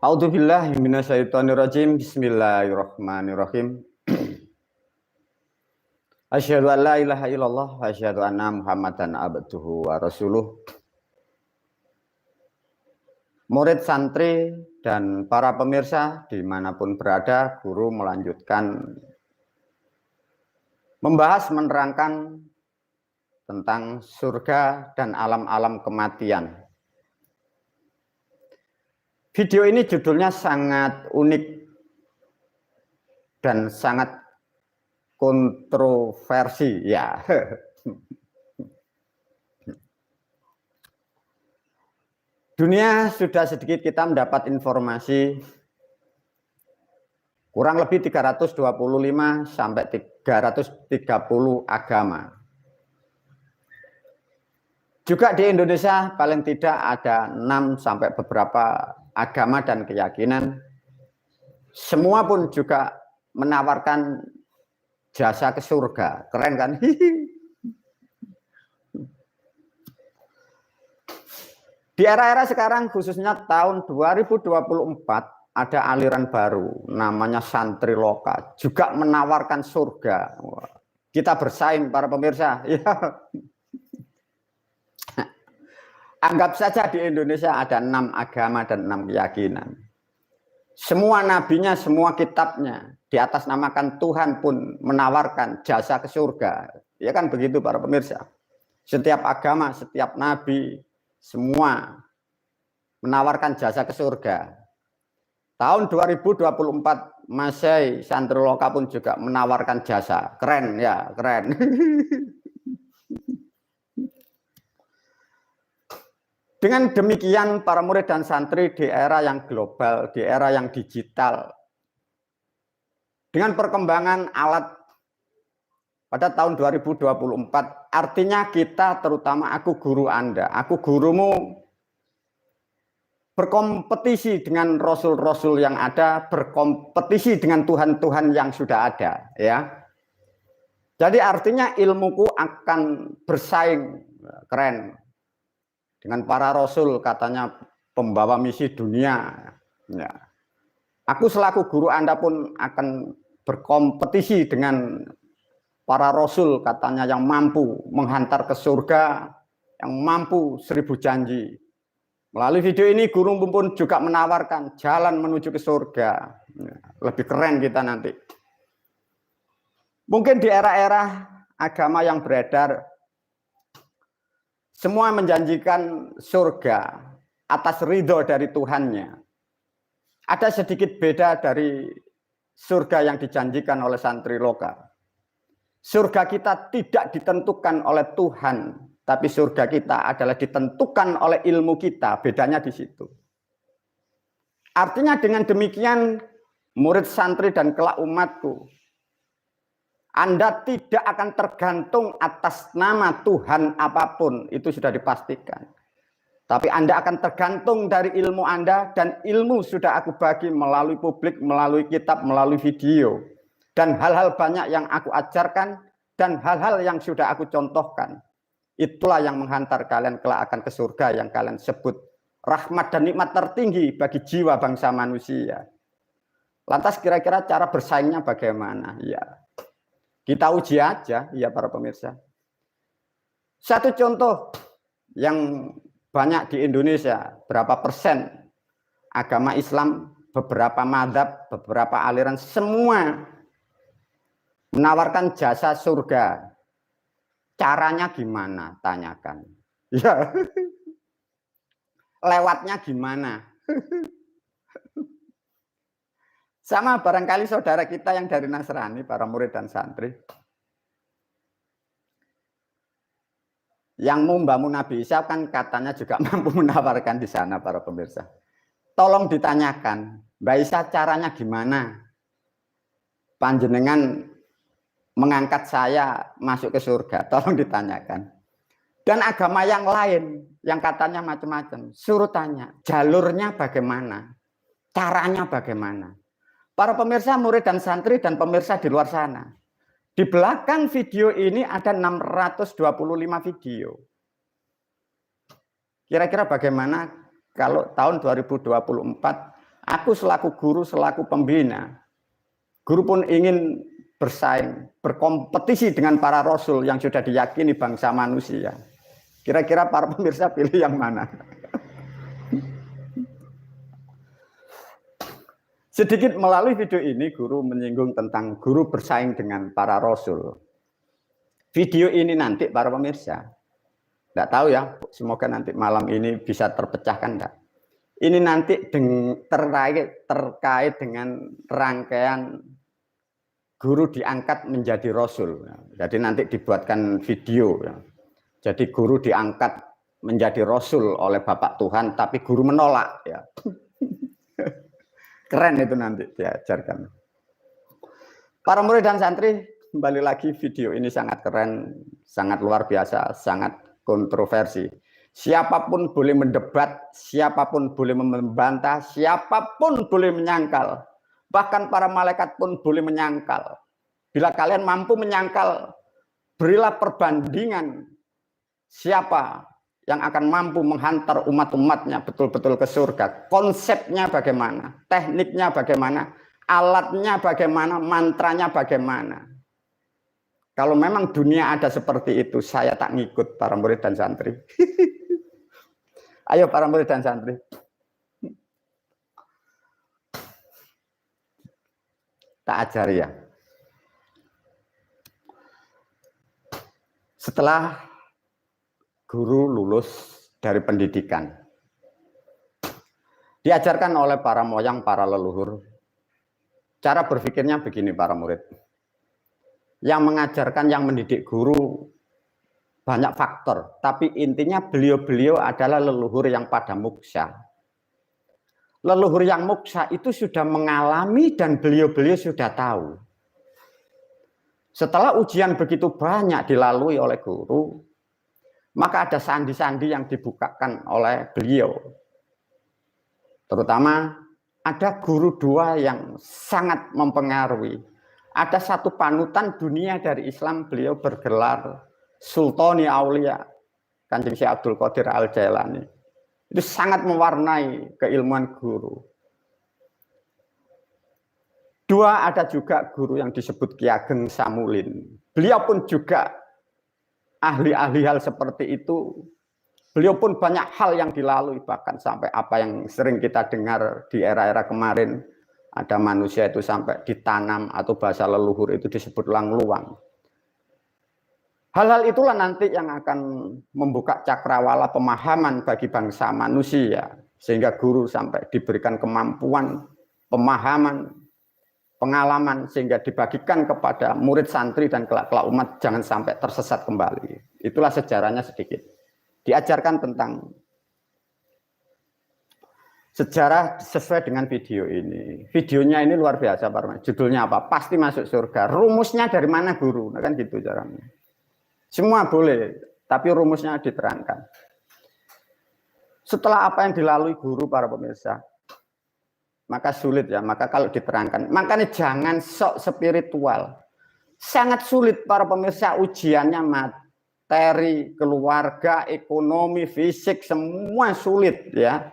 A'udzubillahi minasyaitonirrajim. Bismillahirrahmanirrahim. Asyhadu an la ilaha illallah wa asyhadu anna Muhammadan abduhu wa rasuluh. Murid santri dan para pemirsa dimanapun berada, guru melanjutkan membahas menerangkan tentang surga dan alam-alam kematian. Video ini judulnya sangat unik dan sangat kontroversi ya. Dunia sudah sedikit kita mendapat informasi kurang lebih 325 sampai 330 agama. Juga di Indonesia paling tidak ada 6 sampai beberapa agama dan keyakinan. Semua pun juga menawarkan jasa ke surga. Keren kan? Di era-era sekarang khususnya tahun 2024 ada aliran baru namanya santri loka juga menawarkan surga. Kita bersaing para pemirsa. Ya. Anggap saja di Indonesia ada 6 agama dan 6 keyakinan. Semua nabinya, semua kitabnya di atas namakan Tuhan pun menawarkan jasa ke surga. Ya kan begitu para pemirsa. Setiap agama, setiap nabi, semua menawarkan jasa ke surga. Tahun 2024 Masehi santri loka pun juga menawarkan jasa. Keren ya, keren. Dengan demikian para murid dan santri di era yang global, di era yang digital, dengan perkembangan alat pada tahun 2024, artinya kita terutama aku guru Anda, aku gurumu berkompetisi dengan rasul-rasul yang ada, berkompetisi dengan Tuhan-Tuhan yang sudah ada, ya. Jadi artinya ilmuku akan bersaing, keren. Dengan para rasul katanya pembawa misi dunia. Ya. Aku selaku guru Anda pun akan berkompetisi dengan para rasul katanya yang mampu menghantar ke surga, yang mampu 1000 janji. Melalui video ini guru pun juga menawarkan jalan menuju ke surga. Ya, lebih keren kita nanti. Mungkin di era-era agama yang beredar, semua menjanjikan surga atas ridho dari Tuhannya. Ada sedikit beda dari surga yang dijanjikan oleh santri loka. Surga kita tidak ditentukan oleh Tuhan, tapi surga kita adalah ditentukan oleh ilmu kita. Bedanya di situ. Artinya dengan demikian, murid santri dan kelak umatku, Anda tidak akan tergantung atas nama Tuhan apapun, itu sudah dipastikan. Tapi Anda akan tergantung dari ilmu Anda, dan ilmu sudah aku bagi melalui publik, melalui kitab, melalui video. Dan hal-hal banyak yang aku ajarkan, dan hal-hal yang sudah aku contohkan. Itulah yang menghantar kalian kelak akan ke surga yang kalian sebut rahmat dan nikmat tertinggi bagi jiwa bangsa manusia. Lantas kira-kira cara bersaingnya bagaimana? Ya. Kita uji aja, ya para pemirsa. Satu contoh yang banyak di Indonesia, berapa persen agama Islam, beberapa madzhab, beberapa aliran, semua menawarkan jasa surga. Caranya gimana? Tanyakan. Ya. Lewatnya gimana? Sama barangkali saudara kita yang dari Nasrani, para murid dan santri, yang membangun Nabi Isa kan katanya juga mampu menawarkan di sana para pemirsa. Tolong ditanyakan, Mbak Isa caranya gimana? Panjenengan mengangkat saya masuk ke surga, tolong ditanyakan. Dan agama yang lain yang katanya macam-macam, suruh tanya, jalurnya bagaimana? Caranya bagaimana? Para pemirsa, murid dan santri dan pemirsa di luar sana. Di belakang video ini ada 625 video. Kira-kira bagaimana kalau tahun 2024 Aku selaku guru, selaku pembina, guru pun ingin bersaing, berkompetisi dengan para rasul yang sudah diyakini bangsa manusia. Kira-kira para pemirsa pilih yang mana? Sedikit melalui video ini, guru menyinggung tentang guru bersaing dengan para rasul. Video ini nanti para pemirsa, tidak tahu ya, semoga nanti malam ini bisa terpecahkan enggak. Ini nanti terkait dengan rangkaian guru diangkat menjadi rasul. Jadi nanti dibuatkan video. Jadi guru diangkat menjadi rasul oleh Bapak Tuhan, tapi guru menolak. Ya. Keren itu nanti diajarkan. Para murid dan santri, kembali lagi video ini sangat keren, sangat luar biasa, sangat kontroversi. Siapapun boleh mendebat, siapapun boleh membantah, siapapun boleh menyangkal. Bahkan para malaikat pun boleh menyangkal. Bila kalian mampu menyangkal, berilah perbandingan siapa yang akan mampu menghantar umat-umatnya betul-betul ke surga. Konsepnya bagaimana, tekniknya bagaimana, alatnya bagaimana, mantranya bagaimana. Kalau memang dunia ada seperti itu, saya tak ngikut para murid dan santri. Ayo para murid dan santri. Tak ajari ya. Setelah guru lulus dari pendidikan, diajarkan oleh para moyang, para leluhur. Cara berpikirnya begini para murid. Yang mengajarkan, yang mendidik guru banyak faktor, tapi intinya beliau-beliau adalah leluhur yang pada muksa. Leluhur yang muksa itu sudah mengalami dan beliau-beliau sudah tahu. Setelah ujian begitu banyak dilalui oleh guru, maka ada sandi-sandi yang dibukakan oleh beliau. Terutama ada guru dua yang sangat mempengaruhi. Ada satu panutan dunia dari Islam, beliau bergelar Sultani Aulia, Kanjeng Syekh Abdul Qadir Al-Jailani. Itu sangat mewarnai keilmuan guru. Dua, ada juga guru yang disebut Ki Ageng Samulin. Beliau pun juga ahli-ahli hal seperti itu. Beliau pun banyak hal yang dilalui, bahkan sampai apa yang sering kita dengar di era-era kemarin, ada manusia itu sampai ditanam atau bahasa leluhur itu disebut lang-luang. Hal-hal itulah nanti yang akan membuka cakrawala pemahaman bagi bangsa manusia, sehingga guru sampai diberikan kemampuan, pemahaman, pengalaman, sehingga dibagikan kepada murid santri dan kelak-kelak umat jangan sampai tersesat kembali. Itulah sejarahnya sedikit. Diajarkan tentang sejarah sesuai dengan video ini. Videonya ini luar biasa, Pak. Judulnya apa? Pasti masuk surga. Rumusnya dari mana guru? Nah, kan gitu caranya. Semua boleh, tapi rumusnya diterangkan. Setelah apa yang dilalui guru para pemirsa, maka sulit ya, maka kalau diterangkan. Makanya jangan sok spiritual. Sangat sulit para pemirsa, ujiannya materi, keluarga, ekonomi, fisik, semua sulit ya.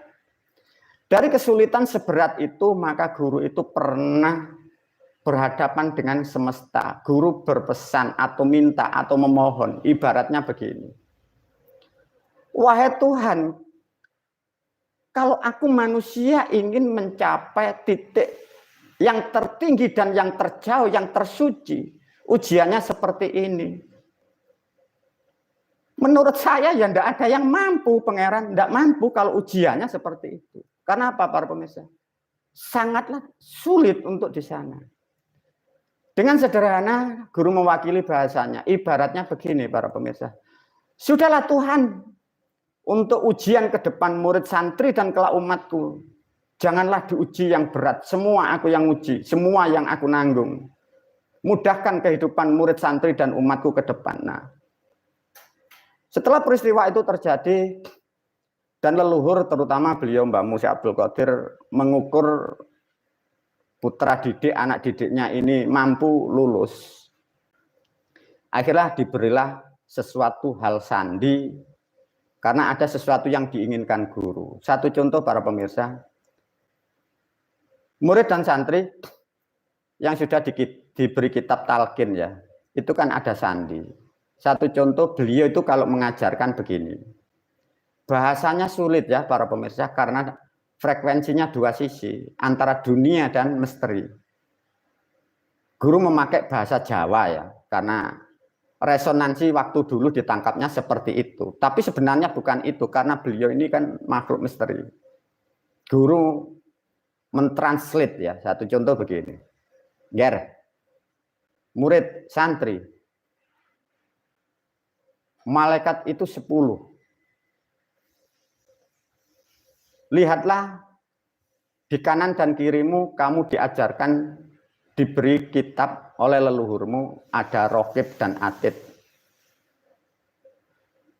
Dari kesulitan seberat itu, maka guru itu pernah berhadapan dengan semesta. Guru berpesan atau minta atau memohon. Ibaratnya begini. Wahai Tuhan, kalau aku manusia ingin mencapai titik yang tertinggi dan yang terjauh, yang tersuci, ujiannya seperti ini. Menurut saya ya tidak ada yang mampu, Pangeran. Tidak mampu kalau ujiannya seperti itu. Karena apa para pemirsa? Sangatlah sulit untuk di sana. Dengan sederhana, guru mewakili bahasanya. Ibaratnya begini para pemirsa. Sudahlah Tuhan, untuk ujian ke depan murid santri dan kelak umatku, janganlah diuji yang berat. Semua aku yang uji, semua yang aku nanggung. Mudahkan kehidupan murid santri dan umatku ke depan. Nah, setelah peristiwa itu terjadi, dan leluhur terutama beliau Mbah Mu Syekh Abdul Qadir mengukur putra didik, anak didiknya ini mampu lulus. Akhirnya diberilah sesuatu hal sandi, karena ada sesuatu yang diinginkan guru. Satu contoh para pemirsa, Murid dan santri yang sudah diberi kitab talqin ya, itu kan ada sandi. Satu contoh, beliau itu kalau mengajarkan begini. Bahasanya sulit ya para pemirsa, karena frekuensinya dua sisi, antara dunia dan misteri. Guru memakai bahasa Jawa ya, karena resonansi waktu dulu ditangkapnya seperti itu. Tapi sebenarnya bukan itu, karena beliau ini kan makhluk misteri. Guru mentranslate ya, satu contoh begini. Ger, murid santri, malaikat itu 10. Lihatlah di kanan dan kirimu kamu diajarkan, diberi kitab oleh leluhurmu, ada Raqib dan Atid.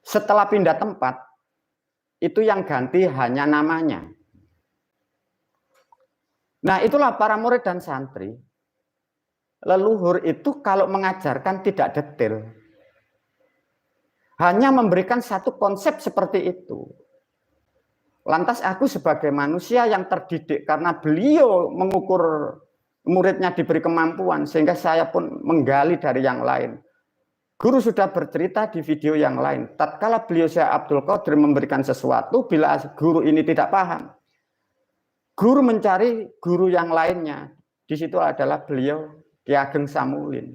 Setelah pindah tempat, itu yang ganti hanya namanya. Nah, itulah para murid dan santri. Leluhur itu kalau mengajarkan tidak detail. Hanya memberikan satu konsep seperti itu. Lantas aku sebagai manusia yang terdidik karena beliau mengukur muridnya diberi kemampuan, sehingga saya pun menggali dari yang lain. Guru sudah bercerita di video yang lain. Tatkala beliau Syekh Abdul Qadir memberikan sesuatu, bila guru ini tidak paham, guru mencari guru yang lainnya. Di situ adalah beliau Ki Ageng Samulin.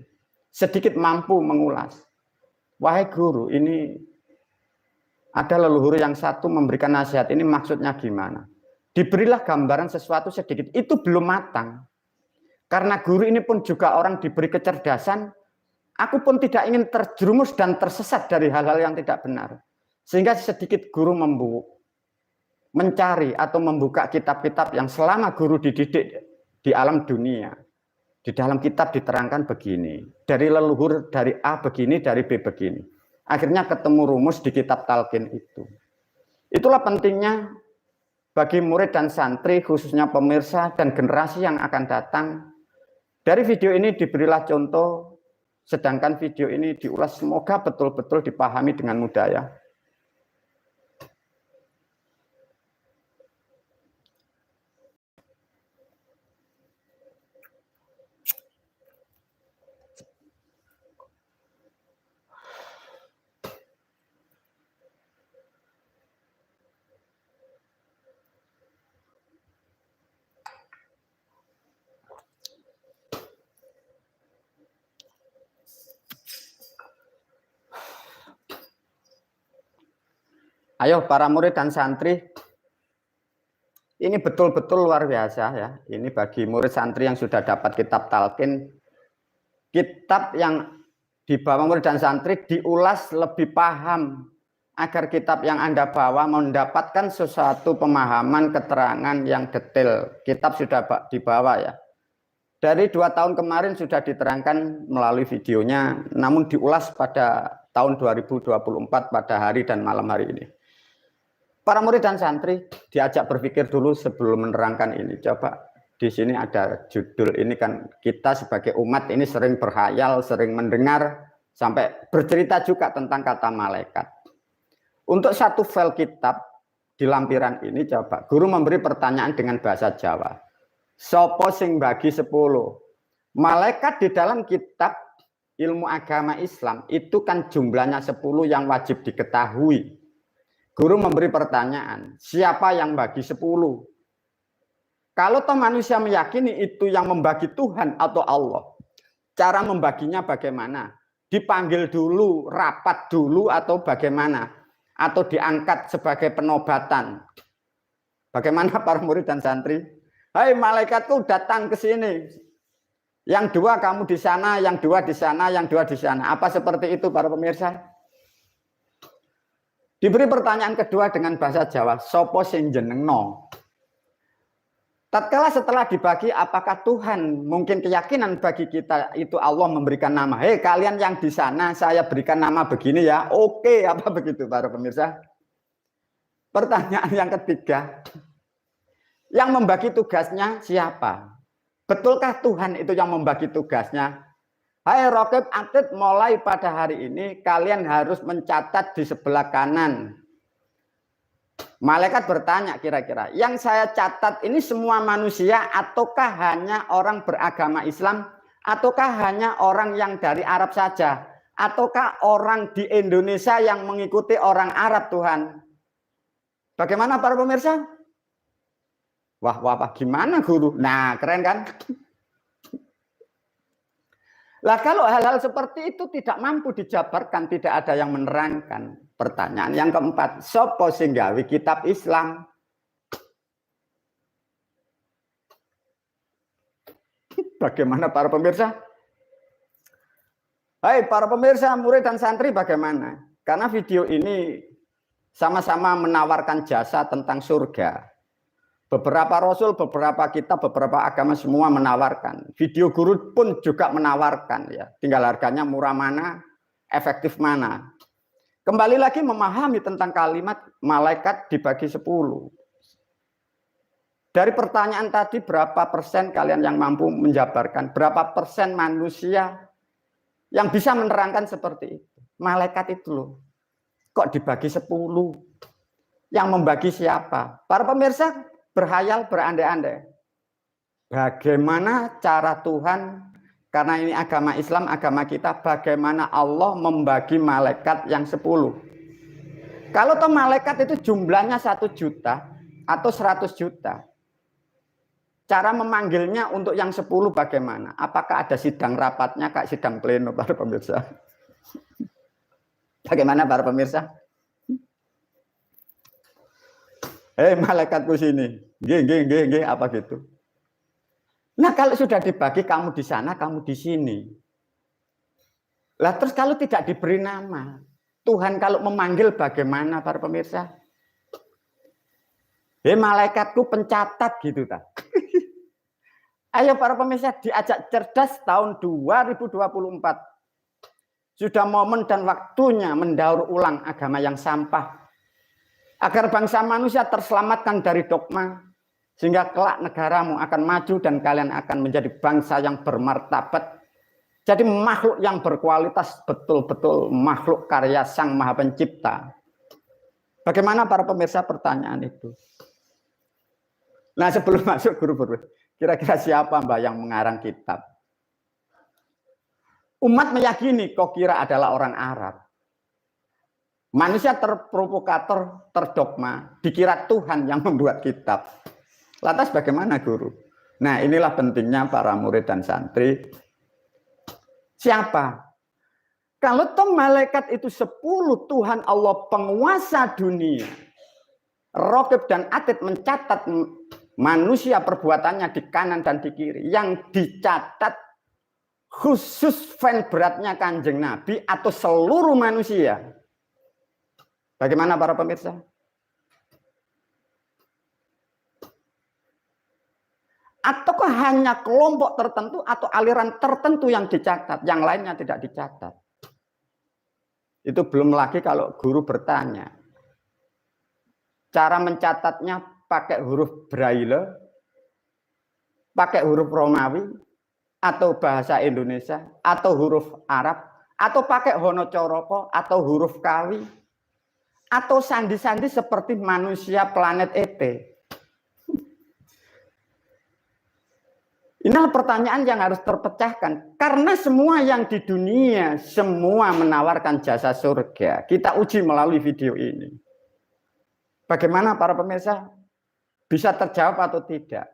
Sedikit mampu mengulas. Wahai guru, ini ada leluhur yang satu memberikan nasihat, ini maksudnya gimana? Diberilah gambaran sesuatu sedikit, itu belum matang. Karena guru ini pun juga orang diberi kecerdasan, aku pun tidak ingin terjerumus dan tersesat dari hal-hal yang tidak benar. Sehingga sedikit guru mencari atau membuka kitab-kitab yang selama guru dididik di alam dunia. Di dalam kitab diterangkan begini, dari leluhur dari A begini, dari B begini. Akhirnya ketemu rumus di kitab talqin itu. Itulah pentingnya bagi murid dan santri, khususnya pemirsa dan generasi yang akan datang. Dari video ini diberilah contoh, sedangkan video ini diulas, semoga betul-betul dipahami dengan mudah ya. Ayo para murid dan santri, ini betul-betul luar biasa ya. Ini bagi murid santri yang sudah dapat kitab talqin, kitab yang dibawa murid dan santri diulas lebih paham, agar kitab yang Anda bawa mendapatkan sesuatu pemahaman, keterangan yang detail. Kitab sudah dibawa ya. Dari 2 tahun kemarin sudah diterangkan melalui videonya, namun diulas pada tahun 2024 pada hari dan malam hari ini. Para murid dan santri diajak berpikir dulu sebelum menerangkan ini. Coba di sini ada judul ini, kan kita sebagai umat ini sering berkhayal, sering mendengar, sampai bercerita juga tentang kata malaikat. Untuk satu file kitab di lampiran ini, coba guru memberi pertanyaan dengan bahasa Jawa. Sopo sing bagi 10? Malaikat di dalam kitab ilmu agama Islam itu kan jumlahnya 10 yang wajib diketahui. Guru memberi pertanyaan, siapa yang bagi 10? Kalau toh manusia meyakini itu yang membagi Tuhan atau Allah, cara membaginya bagaimana? Dipanggil dulu, rapat dulu atau bagaimana? Atau diangkat sebagai penobatan? Bagaimana para murid dan santri? Hai malaikatku, datang ke sini. Yang 2 kamu di sana, yang 2 di sana, yang 2 di sana. Apa seperti itu para pemirsa? Diberi pertanyaan kedua dengan bahasa Jawa, sopo sing jenengno. Tatkala setelah dibagi, apakah Tuhan, mungkin keyakinan bagi kita itu Allah memberikan nama. Hei kalian yang di sana, saya berikan nama begini ya. Oke, apa begitu para pemirsa? Pertanyaan yang ketiga, yang membagi tugasnya siapa? Betulkah Tuhan itu yang membagi tugasnya? Hai Raqib Atid, mulai pada hari ini kalian harus mencatat di sebelah kanan Malaikat bertanya kira-kira, yang saya catat ini semua manusia ataukah hanya orang beragama Islam, ataukah hanya orang yang dari Arab saja, ataukah orang di Indonesia yang mengikuti orang Arab Tuhan? Bagaimana para pemirsa? Wah, gimana guru? Nah, keren kan? Lah kalau hal-hal seperti itu tidak mampu dijabarkan, tidak ada yang menerangkan. Pertanyaan yang keempat, sopo sing gawe kitab Islam? Bagaimana para pemirsa? Hai para pemirsa, murid dan santri bagaimana? Karena video ini sama-sama menawarkan jasa tentang surga. Beberapa rasul, beberapa kitab, beberapa agama semua menawarkan. Video guru pun juga menawarkan ya. Tinggal harganya murah mana, efektif mana. Kembali lagi memahami tentang kalimat malaikat dibagi 10. Dari pertanyaan tadi berapa persen kalian yang mampu menjabarkan? Berapa persen manusia yang bisa menerangkan seperti itu? Malaikat itu loh. Kok dibagi 10? Yang membagi siapa? Para pemirsa berhayal, berandai-andai. Bagaimana cara Tuhan, karena ini agama Islam, agama kita, bagaimana Allah membagi malaikat yang 10. Kalau toh malaikat itu jumlahnya 1 juta atau 100 juta. Cara memanggilnya untuk yang 10 bagaimana? Apakah ada sidang rapatnya kayak sidang pleno para pemirsa? Bagaimana para pemirsa? Malaikatku sini. Nggih, apa gitu. Nah, kalau sudah dibagi kamu di sana, kamu di sini. Lah terus kalau tidak diberi nama, Tuhan kalau memanggil bagaimana para pemirsa? Malaikatku pencatat gitu tak. Ayo para pemirsa diajak cerdas tahun 2024. Sudah momen dan waktunya mendaur ulang agama yang sampah. Agar bangsa manusia terselamatkan dari dogma. Sehingga kelak negaramu akan maju dan kalian akan menjadi bangsa yang bermartabat. Jadi makhluk yang berkualitas, betul-betul makhluk karya Sang Maha Pencipta. Bagaimana para pemirsa pertanyaan itu? Nah sebelum masuk guru-guru, kira-kira siapa mbak yang mengarang kitab? Umat meyakini kok kira adalah orang Arab. Manusia terprovokator, terdogma, dikira Tuhan yang membuat kitab. Lantas bagaimana guru? Nah inilah pentingnya para murid dan santri. Siapa? Kalau toh malaikat itu 10 Tuhan Allah penguasa dunia. Raqib dan Atid mencatat manusia perbuatannya di kanan dan di kiri. Yang dicatat khusus fan beratnya Kanjeng Nabi atau seluruh manusia. Bagaimana para pemirsa? Ataukah hanya kelompok tertentu atau aliran tertentu yang dicatat, yang lainnya tidak dicatat? Itu belum lagi kalau guru bertanya. Cara mencatatnya pakai huruf Braille, pakai huruf Romawi, atau bahasa Indonesia, atau huruf Arab, atau pakai Honocoroko, atau huruf Kawi, atau sandi-sandi seperti manusia planet ET. Inilah pertanyaan yang harus terpecahkan. Karena semua yang di dunia, semua menawarkan jasa surga. Kita uji melalui video ini. Bagaimana para pemirsa? Bisa terjawab atau tidak?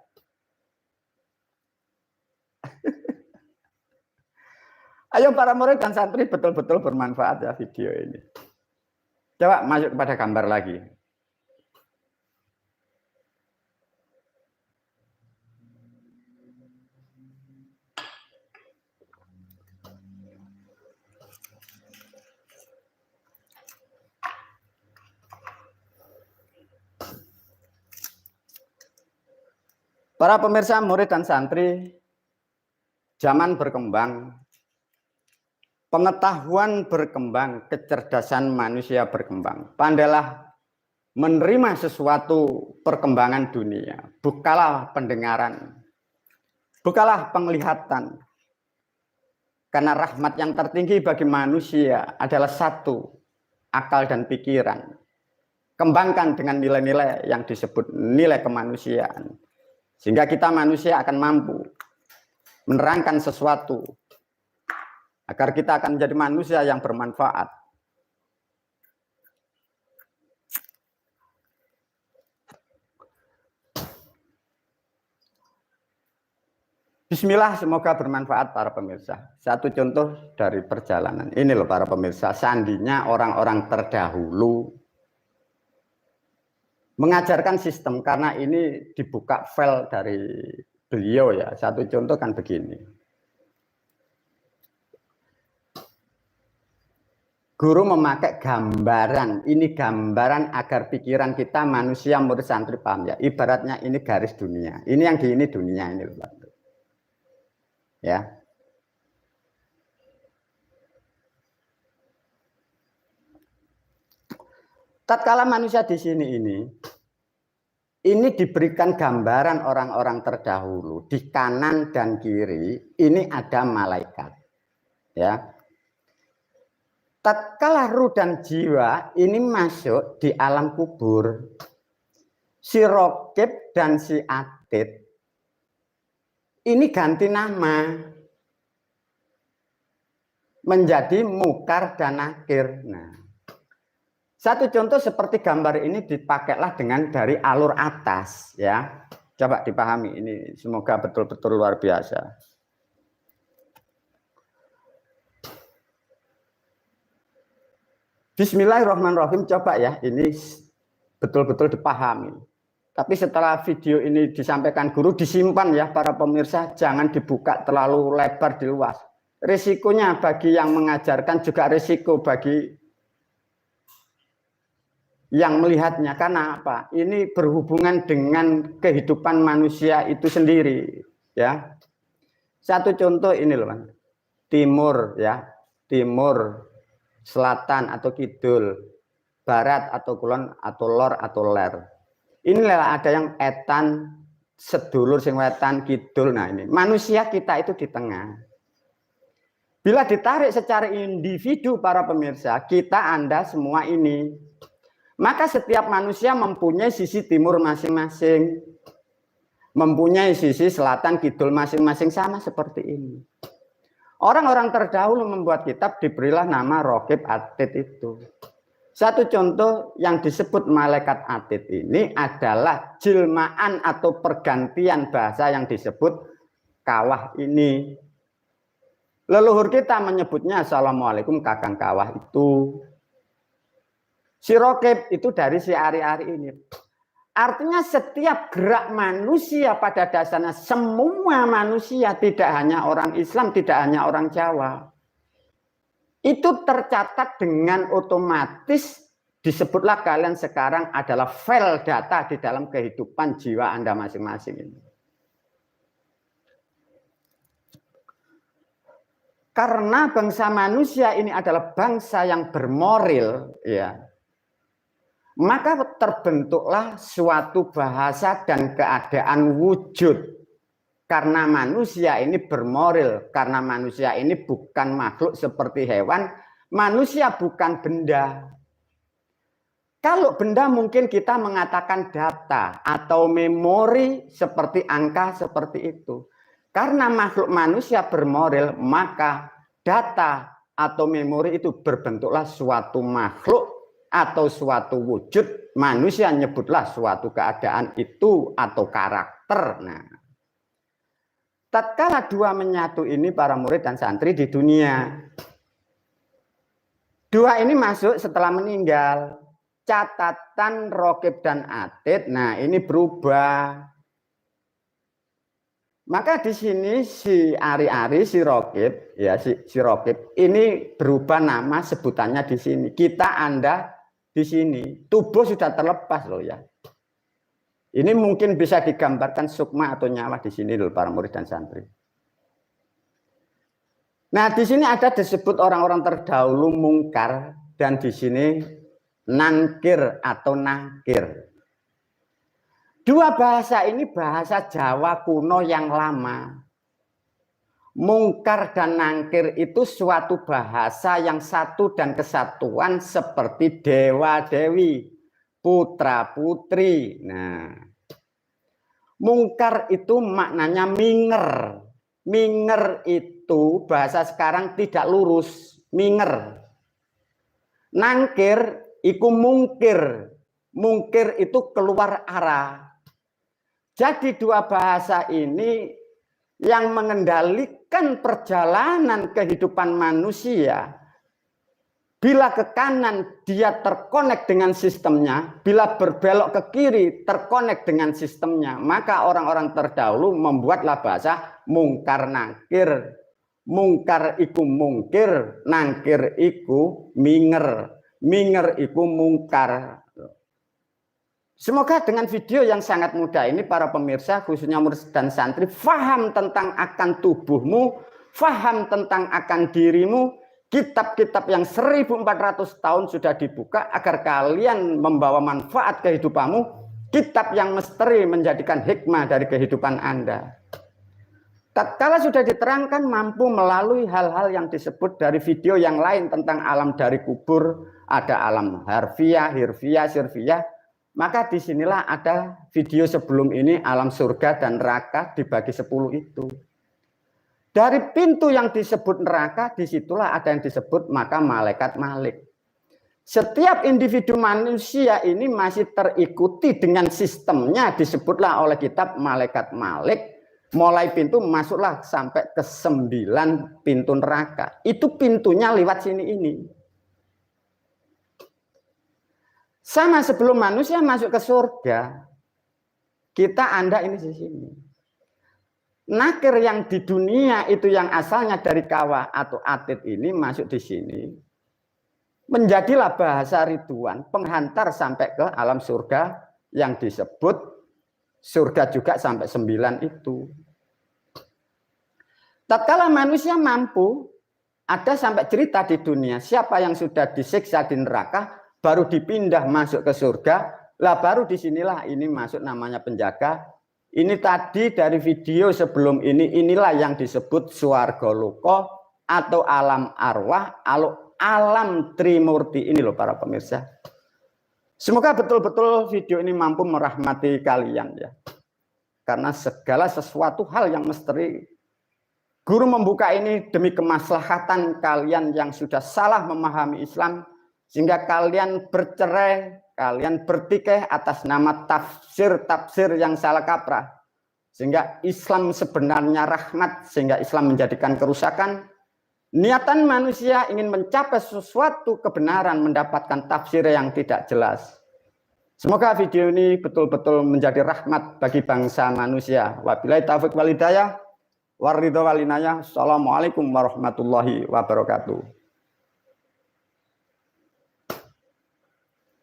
Ayo para murid dan santri betul-betul bermanfaat ya video ini. Coba masuk kepada gambar lagi. Para pemirsa, murid dan santri, zaman berkembang, pengetahuan berkembang, kecerdasan manusia berkembang. Pandailah menerima sesuatu perkembangan dunia. Bukalah pendengaran, bukalah penglihatan. Karena rahmat yang tertinggi bagi manusia adalah satu, akal dan pikiran. kembangkan dengan nilai-nilai yang disebut nilai kemanusiaan. Sehingga kita manusia akan mampu menerangkan sesuatu agar kita akan menjadi manusia yang bermanfaat. Bismillah, semoga bermanfaat para pemirsa. Satu contoh dari perjalanan. Ini loh para pemirsa, sandinya orang-orang terdahulu mengajarkan sistem, karena ini dibuka file dari beliau ya. Satu contoh kan begini. Guru memakai gambaran, ini gambaran agar pikiran kita manusia murid santri paham ya. Ibaratnya ini garis dunia. Ini yang di ini dunia ini loh. Ya. Tatkala manusia di sini ini diberikan gambaran orang-orang terdahulu di kanan dan kiri ini ada malaikat. Ya. Tatkala ruh dan jiwa ini masuk di alam kubur, si Rokib dan si Atid ini ganti nama menjadi Mukar dan Nakir. Nah, satu contoh seperti gambar ini dipakailah dengan dari alur atas ya. Coba dipahami ini, semoga betul-betul luar biasa. Bismillahirrahmanirrahim, coba ya ini betul-betul dipahami. Tapi setelah video ini disampaikan guru, disimpan ya para pemirsa, jangan dibuka terlalu lebar di luas. Risikonya bagi yang mengajarkan juga risiko bagi yang melihatnya. Karena apa? Ini berhubungan dengan kehidupan manusia itu sendiri. Ya, satu contoh ini loh, timur ya, timur, selatan atau kidul, barat atau kulon atau lor atau ler. Inilah ada yang etan, sedulur sing wetan, kidul. Nah ini manusia kita itu di tengah. Bila ditarik secara individu para pemirsa, kita Anda semua ini, maka setiap manusia mempunyai sisi timur masing-masing, mempunyai sisi selatan kidul masing-masing, sama seperti ini. Orang-orang terdahulu membuat kitab diberilah nama Rokib Atid itu. Satu contoh yang disebut malaikat Atid ini adalah jelmaan atau pergantian bahasa yang disebut kawah ini. Leluhur kita menyebutnya Assalamualaikum kakang kawah itu. Si Rokib itu dari si ari-ari ini. Artinya setiap gerak manusia pada dasarnya, semua manusia, tidak hanya orang Islam, tidak hanya orang Jawa, itu tercatat dengan otomatis. Disebutlah kalian sekarang adalah file data di dalam kehidupan jiwa Anda masing-masing ini. Karena bangsa manusia ini adalah bangsa yang bermoral, ya, maka terbentuklah suatu bahasa dan keadaan wujud. Karena manusia ini bermoral, karena manusia ini bukan makhluk seperti hewan, manusia bukan benda. Kalau benda mungkin kita mengatakan data atau memori seperti angka seperti itu. Karena makhluk manusia bermoral, maka data atau memori itu berbentuklah suatu makhluk atau suatu wujud. Manusia nyebutlah suatu keadaan itu atau karakter. Nah, tatkala dua menyatu ini para murid dan santri di dunia. Dua ini masuk setelah meninggal. Catatan Rokib dan Atid, nah ini berubah. Maka di sini si ari-ari, si Rokib, ya si Rokib ini berubah nama sebutannya di sini. Kita Anda di sini, tubuh sudah terlepas loh ya. Ini mungkin bisa digambarkan sukma atau nyawa di sini loh para murid dan santri. Nah di sini ada disebut orang-orang terdahulu mungkar dan di sini nangkir atau nakir. Dua bahasa ini bahasa Jawa kuno yang lama. Mungkar dan nangkir itu suatu bahasa yang satu dan kesatuan seperti dewa-dewi. putra-putri. Nah, mungkar itu maknanya minger. Minger itu bahasa sekarang tidak lurus, minger. Nangkir iku mungkir. Mungkir itu keluar arah. Jadi dua bahasa ini yang mengendalikan perjalanan kehidupan manusia. Bila ke kanan dia terkonek dengan sistemnya, bila berbelok ke kiri terkonek dengan sistemnya, maka orang-orang terdahulu membuatlah bahasa mungkar nangkir. Mungkar iku mungkir, nangkir iku minger. Minger iku mungkar. Semoga dengan video yang sangat mudah ini para pemirsa khususnya murid dan santri faham tentang akan tubuhmu, faham tentang akan dirimu. Kitab-kitab yang 1400 tahun sudah dibuka agar kalian membawa manfaat kehidupanmu. Kitab yang misteri menjadikan hikmah dari kehidupan Anda. Tatkala sudah diterangkan mampu melalui hal-hal yang disebut dari video yang lain tentang alam dari kubur, ada alam harfiah, hirfiah, sirfiah, maka disinilah ada video sebelum ini alam surga dan neraka dibagi 10 itu. Dari pintu yang disebut neraka, disitulah ada yang disebut maka malaikat malik. Setiap individu manusia ini masih terikuti dengan sistemnya, disebutlah oleh kitab malaikat malik. Mulai pintu masuklah sampai ke 9 pintu neraka. Itu pintunya lewat sini ini. Sama sebelum manusia masuk ke surga, Anda ini di sini. Nakir yang di dunia itu yang asalnya dari kawah atau atid ini masuk di sini. Menjadilah bahasa Ridwan penghantar sampai ke alam surga yang disebut surga juga sampai 9 itu. Tatkala manusia mampu, ada sampai cerita di dunia siapa yang sudah disiksa di neraka baru dipindah masuk ke surga, lah baru disinilah ini masuk namanya penjaga. Ini tadi dari video sebelum ini, inilah yang disebut swarga loka atau alam arwah, alam trimurti ini loh para pemirsa. Semoga betul-betul video ini mampu merahmati kalian ya. Karena segala sesuatu hal yang misteri, guru membuka ini demi kemaslahatan kalian yang sudah salah memahami Islam, sehingga kalian bercerai, kalian bertikai atas nama tafsir yang salah kaprah. Sehingga Islam sebenarnya rahmat, sehingga Islam menjadikan kerusakan. Niatan manusia ingin mencapai sesuatu kebenaran, mendapatkan tafsir yang tidak jelas. Semoga video ini betul-betul menjadi rahmat bagi bangsa manusia. Wabillahi taufiq wal hidayah, waridho wal inayah. Assalamualaikum warahmatullahi wabarakatuh.